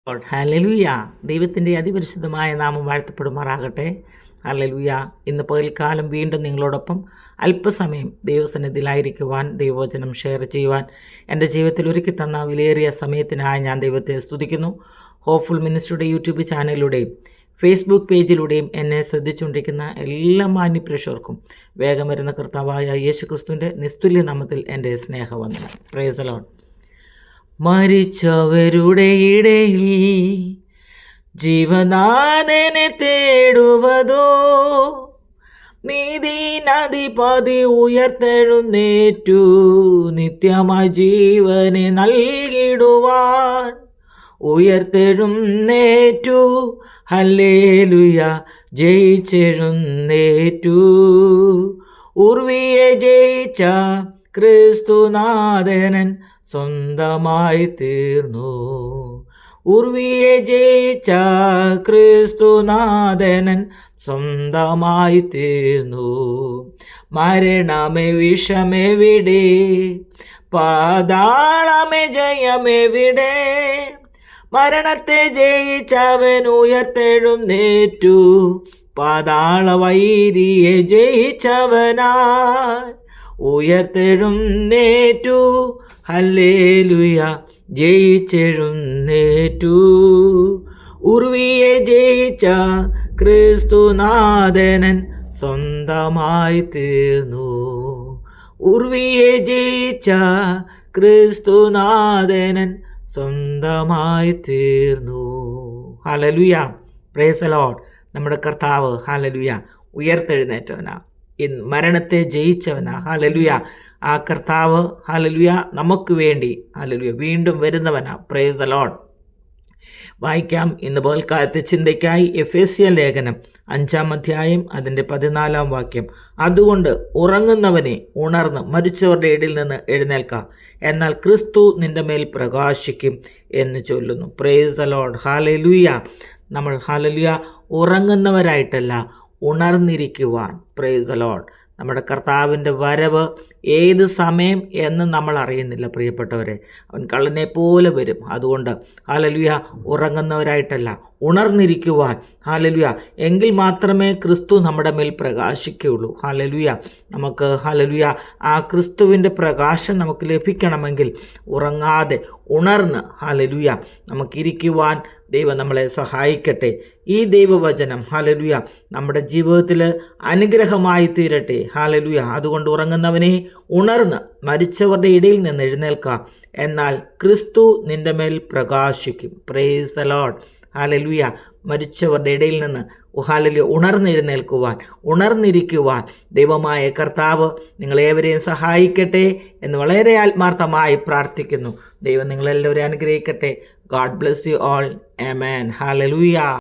Hallelujah. ദൈവത്തിൻ്റെ അതിപരിശുദ്ധമായ നാമം വാഴ്ത്തപ്പെടുമാറാകട്ടെ. ഹല്ലേലൂയ. ഇന്ന് പകൽക്കാലം വീണ്ടും നിങ്ങളോടൊപ്പം അല്പസമയം ദൈവസന്നിധിയിലായിരിക്കുവാൻ, ദൈവവചനം ഷെയർ ചെയ്യുവാൻ എൻ്റെ ജീവിതത്തിൽ ഒരുക്കി തന്ന വിലയേറിയ സമയത്തിനായി ഞാൻ ദൈവത്തെ സ്തുതിക്കുന്നു. ഹോപ്പ്ഫുൾ മിനിസ്ട്രിയുടെ യൂട്യൂബ് ചാനലിലൂടെയും ഫേസ്ബുക്ക് പേജിലൂടെയും എന്നെ ശ്രദ്ധിച്ചുകൊണ്ടിരിക്കുന്ന എല്ലാ മാന്യപ്രേക്ഷകർക്കും വേഗം വരുന്ന കർത്താവായ യേശുക്രിസ്തുവിൻ്റെ നിസ്തുല്യ നാമത്തിൽ എൻ്റെ സ്നേഹവന്ദനം. Price the Lord. മരിച്ചവരുടെ ഇടയിൽ ജീവനാഥനെ തേടുവതോ, നീതിനധിപതി ഉയർത്തെഴുന്നേറ്റു നിത്യമായ ജീവനെ നൽകിടുവാൻ. ഉയർത്തെഴുന്നേറ്റു, ഹല്ലേലൂയ, ജയിച്ചെഴുന്നേറ്റു. ഉർവിയെ ജയിച്ച ക്രിസ്തുനാഥനൻ സ്വന്തമായി തീർന്നു. ഉർവിയെ ജയിച്ച ക്രിസ്തുനാഥനൻ സ്വന്തമായി തീർന്നു. മരണമേ വിഷമെവിടെ, പാതാളമേ ജയമെവിടെ? മരണത്തെ ജയിച്ചവൻ ഉയർത്തെഴുന്നേറ്റു, പാതാള വൈരിയെ ജയിച്ചവനായി ഉയർത്തെഴുന്നേറ്റു. ഹല്ലേലൂയ, ജയിച്ചെഴുന്നേറ്റു. ഉർവിയെ ജയിച്ച ക്രിസ്തുനാഥനൻ സ്വന്തമായി തീർന്നു. ഉർവിയെ ജയിച്ച ക്രിസ്തുനാഥനൻ സ്വന്തമായി തീർന്നു. Hallelujah, price the lord. നമ്മുടെ കർത്താവ് ഹല്ലേലൂയ ഉയർത്തെഴുന്നേറ്റവനാ, മരണത്തെ ജയിച്ചവനാ. ഹല്ലേലൂയ. ആ കർത്താവ് ഹല്ലേലൂയ നമുക്ക് വേണ്ടി ഹല്ലേലൂയ വീണ്ടും വരുന്നവനാ. Price the Lord. വായിക്കാം ഇന്ന് പകൽക്കാലത്തെ ചിന്തയ്ക്കായി എഫേസ്യ ലേഖനം 5-ാം അധ്യായം അതിൻ്റെ 14-ാം വാക്യം. അതുകൊണ്ട് ഉറങ്ങുന്നവനെ ഉണർന്ന് മരിച്ചവരുടെ ഇടയിൽ നിന്ന് എഴുന്നേൽക്ക, എന്നാൽ ക്രിസ്തു നിന്റെ മേൽ പ്രകാശിക്കും എന്ന് ചൊല്ലുന്നു. Praise the lord. ഹല്ലേലൂയ. നമ്മൾ ഹല്ലേലൂയ ഉറങ്ങുന്നവരായിട്ടല്ല, ഉണർന്നിരിക്കുവാൻ. Praise the lord. നമ്മുടെ കർത്താവിൻ്റെ വരവ് ഏത് സമയം എന്ന് നമ്മൾ അറിയുന്നില്ല പ്രിയപ്പെട്ടവരെ. അവൻ കള്ളനെ പോലെ വരും. അതുകൊണ്ട് ഹല്ലേലൂയ ഉറങ്ങുന്നവരായിട്ടല്ല, ഉണർന്നിരിക്കുവാൻ. ഹല്ലേലൂയ. എങ്കിൽ മാത്രമേ ക്രിസ്തു നമ്മുടെ മേൽ പ്രകാശിക്കുകയുള്ളൂ. ഹല്ലേലൂയ. നമുക്ക് ഹല്ലേലൂയ ആ ക്രിസ്തുവിൻ്റെ പ്രകാശം നമുക്ക് ലഭിക്കണമെങ്കിൽ ഉറങ്ങാതെ ഉണർന്ന് ഹല്ലേലൂയ നമുക്കിരിക്കുവാൻ ദൈവം നമ്മളെ സഹായിക്കട്ടെ. ഈ ദൈവവചനം ഹല്ലേലൂയ നമ്മുടെ ജീവിതത്തിൽ അനുഗ്രഹമായി തീരട്ടെ. ഹല്ലേലൂയ. അതുകൊണ്ട് ഉറങ്ങുന്നവനെ ഉണർന്ന് മരിച്ചവരുടെ ഇടയിൽ നിന്ന് എഴുന്നേൽക്കുക, എന്നാൽ ക്രിസ്തു നിന്റെ മേൽ പ്രകാശിക്കും. Praise the lord. ഹല്ലേലൂയ. മരിച്ചവരുടെ ഇടയിൽ നിന്ന് ഹല്ലേലൂയ ഉണർന്നെഴുന്നേൽക്കുവാൻ, ഉണർന്നിരിക്കുവാൻ ദൈവമായ കർത്താവ് നിങ്ങളേവരെയും സഹായിക്കട്ടെ എന്ന് വളരെ ആത്മാർത്ഥമായി പ്രാർത്ഥിക്കുന്നു. ദൈവം നിങ്ങളെല്ലാവരെയും അനുഗ്രഹിക്കട്ടെ. God bless you all. Amen. Hallelujah.